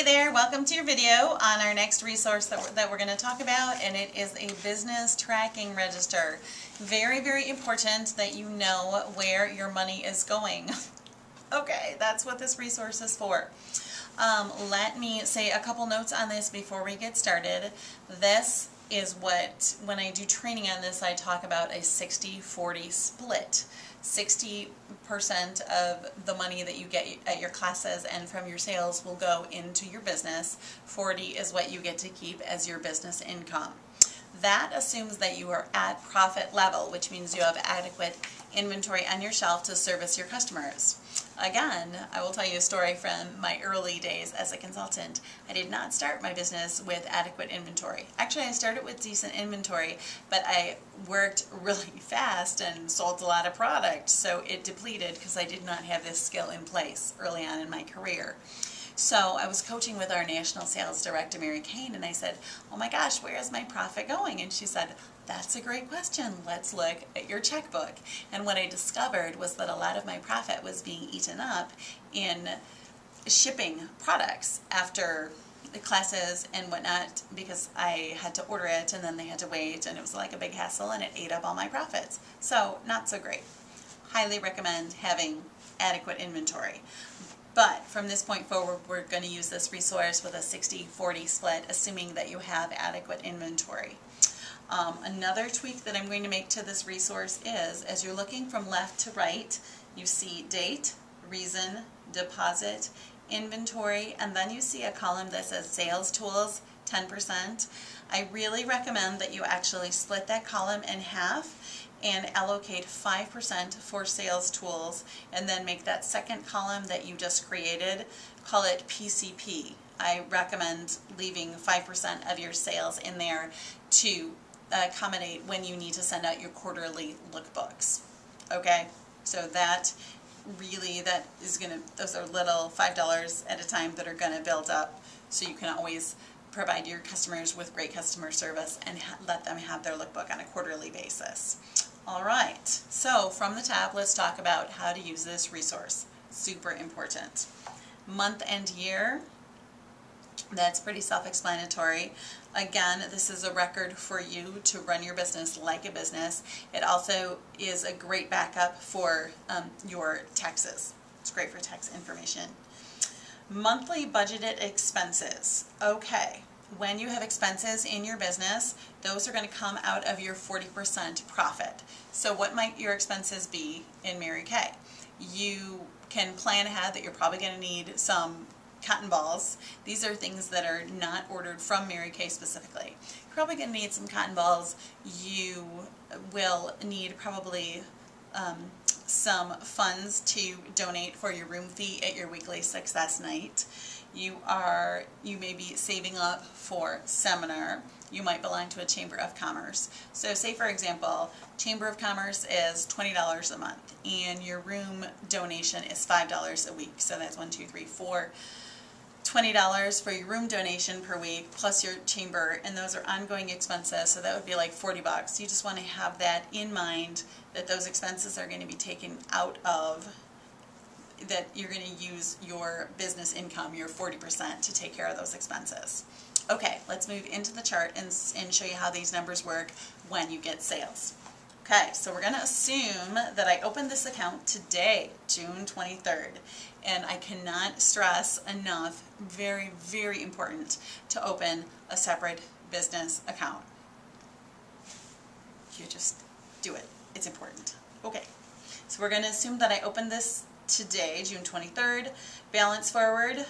Hey there, welcome to your video on our next resource that we're going to talk about, and it is a business tracking register. Very, very important that you know where your money is going. Okay, that's what this resource is for. Let me say a couple notes on this before we get started. This is what, when I do training on this, I talk about a 60-40 split. 60% of the money that you get at your classes and from your sales will go into your business. 40 is what you get to keep as your business income. That assumes that you are at profit level, which means you have adequate inventory on your shelf to service your customers. Again, I will tell you a story from my early days as a consultant. I did not start my business with adequate inventory. Actually, I started with decent inventory, but I worked really fast and sold a lot of product, so it depleted because I did not have this skill in place early on in my career. So I was coaching with our national sales director, Mary Kane, and I said, oh my gosh, where is my profit going? And she said, that's a great question. Let's look at your checkbook. And what I discovered was that a lot of my profit was being eaten up in shipping products after the classes and whatnot, because I had to order it and then they had to wait, and it was like a big hassle, and it ate up all my profits. So not so great. Highly recommend having adequate inventory. But from this point forward, we're going to use this resource with a 60-40 split, assuming that you have adequate inventory. Another tweak that I'm going to make to this resource is, as you're looking from left to right, you see date, reason, deposit, inventory, and then you see a column that says sales tools, 10%. I really recommend that you actually split that column in half and allocate 5% for sales tools, and then make that second column that you just created, call it PCP. I recommend leaving 5% of your sales in there to accommodate when you need to send out your quarterly lookbooks. Okay, so that really, that is going to, those are little $5 at a time that are going to build up, so you can always provide your customers with great customer service and let them have their lookbook on a quarterly basis. All right, so from the top, let's talk about how to use this resource. Super important. Month and year, that's pretty self-explanatory. Again, this is a record for you to run your business like a business. It also is a great backup for your taxes. It's great for tax information. Monthly budgeted expenses. Okay, when you have expenses in your business, those are going to come out of your 40% profit. So what might your expenses be in Mary Kay? You can plan ahead that you're probably going to need some cotton balls. These are things that are not ordered from Mary Kay specifically. You're probably going to need some cotton balls. You will need probably some funds to donate for your room fee at your weekly success night. You may be saving up for seminar. You might belong to a Chamber of Commerce. So say, for example, Chamber of Commerce is $20 a month and your room donation is $5 a week. So that's $20 for your room donation per week plus your chamber, and those are ongoing expenses, so that would be like 40 bucks. You just want to have that in mind, that those expenses are going to be taken out of, that you're going to use your business income, your 40%, to take care of those expenses. Okay, let's move into the chart and show you how these numbers work when you get sales. Okay, so we're going to assume that I opened this account today, June 23rd, and I cannot stress enough, very, very important to open a separate business account. You just do it. It's important. Okay, so we're going to assume that I opened this today, June 23rd. Balance forward,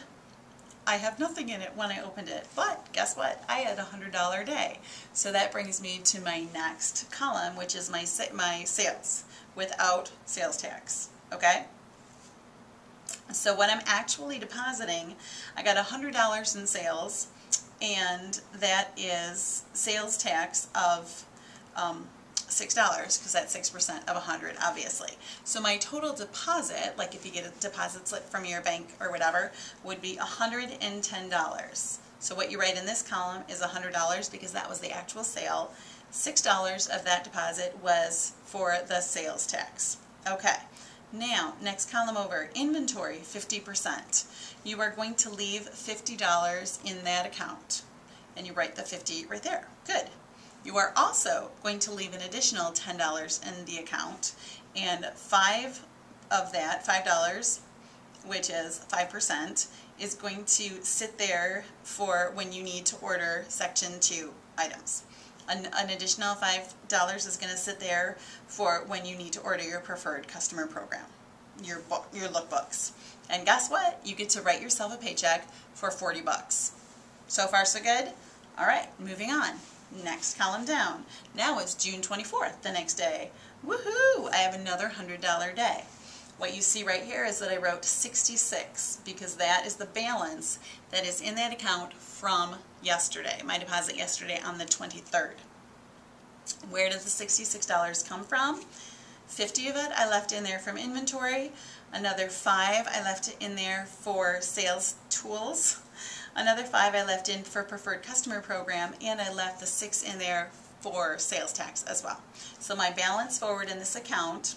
I have nothing in it when I opened it, but guess what? I had a $100 day. So that brings me to my next column, which is my sales without sales tax. Okay? So what I'm actually depositing, I got $100 in sales, and that is sales tax of $6, because that's 6% of 100, obviously. So my total deposit, like if you get a deposit slip from your bank or whatever, would be $110. So what you write in this column is $100 because that was the actual sale. $6 of that deposit was for the sales tax. Okay, Now, next column over, inventory, 50%. You are going to leave $50 in that account. And you write the 50 right there. Good. You are also going to leave an additional $10 in the account. And $5 of that, $5, which is 5%, is going to sit there for when you need to order Section 2 items. An additional $5 is going to sit there for when you need to order your preferred customer program, your lookbooks. And guess what? You get to write yourself a paycheck for 40 bucks. So far so good? All right, moving on. Next column down. Now it's June 24th, the next day. Woohoo! I have another $100 day. What you see right here is that I wrote 66 because that is the balance that is in that account from yesterday, my deposit yesterday on the 23rd. Where does the $66 come from? 50 of it I left in there from inventory, another 5 I left in there for sales tools, another 5 I left in for preferred customer program, and I left the 6 in there for sales tax as well. So my balance forward in this account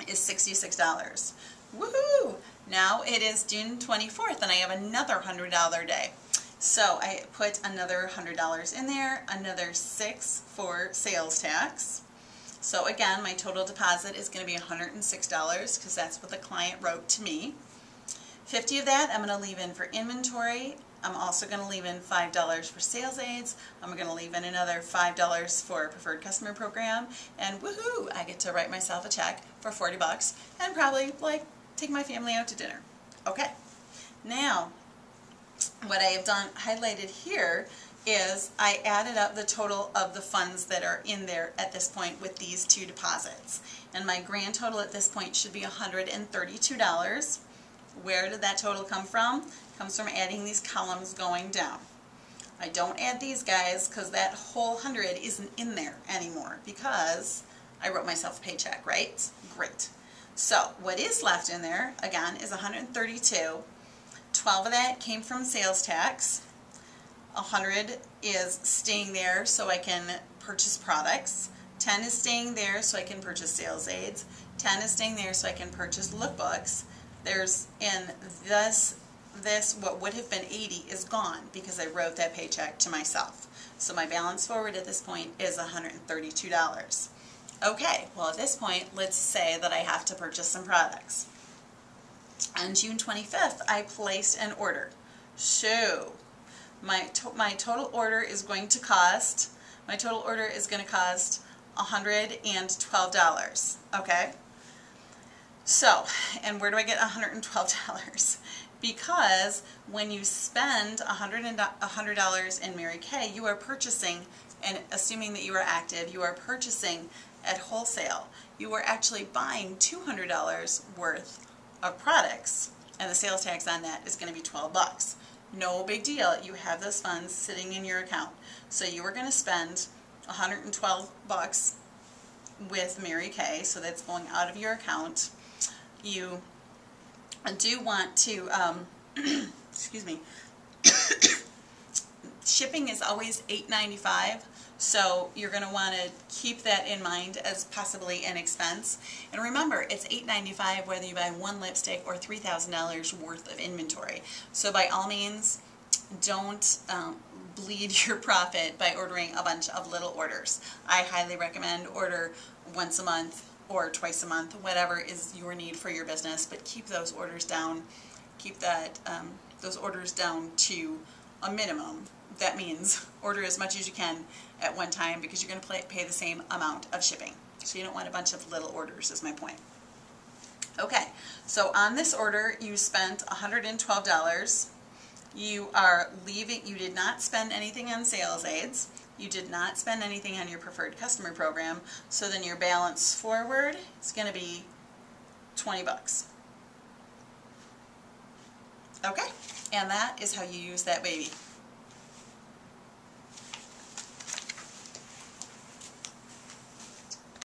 is $66. Woohoo! Now it is June 24th and I have another $100 day. So I put another $100 in there, another 6 for sales tax. So again, my total deposit is going to be $106 because that's what the client wrote to me. 50 of that I'm going to leave in for inventory. I'm also going to leave in $5 for sales aids. I'm going to leave in another $5 for preferred customer program. And woohoo, I get to write myself a check for 40 bucks and probably like take my family out to dinner. Okay. Now, what I have done highlighted here is I added up the total of the funds that are in there at this point with these two deposits. And my grand total at this point should be $132. Where did that total come from? It comes from adding these columns going down. I don't add these guys because that whole 100 isn't in there anymore because I wrote myself a paycheck, right? Great. So what is left in there, again, is 132. 12 of that came from sales tax. 100 is staying there so I can purchase products. 10 is staying there so I can purchase sales aids. 10 is staying there so I can purchase lookbooks. There's in this what would have been 80 is gone because I wrote that paycheck to myself. So my balance forward at this point is $132. Okay, well at this point, let's say that I have to purchase some products. On June 25th, I placed an order. So my total order is going to cost $112. Okay. So, and where do I get $112? Because when you spend $100 in Mary Kay, you are purchasing, and assuming that you are active, you are purchasing at wholesale. You are actually buying $200 worth of products, and the sales tax on that is going to be 12 bucks. No big deal. You have those funds sitting in your account. So you are going to spend 112 bucks with Mary Kay, so that's going out of your account. You do want to, excuse me, shipping is always $8.95, so you're going to want to keep that in mind as possibly an expense. And remember, it's $8.95 whether you buy one lipstick or $3,000 worth of inventory. So by all means, don't bleed your profit by ordering a bunch of little orders. I highly recommend order once a month or twice a month, whatever is your need for your business, but keep those orders down. Keep that those orders down to a minimum. That means order as much as you can at one time because you're going to pay the same amount of shipping. So you don't want a bunch of little orders is my point. Okay, so on this order you spent $112. You are leaving, you did not spend anything on sales aids. You did not spend anything on your preferred customer program, so then your balance forward is going to be 20 bucks. Okay, and that is how you use that baby.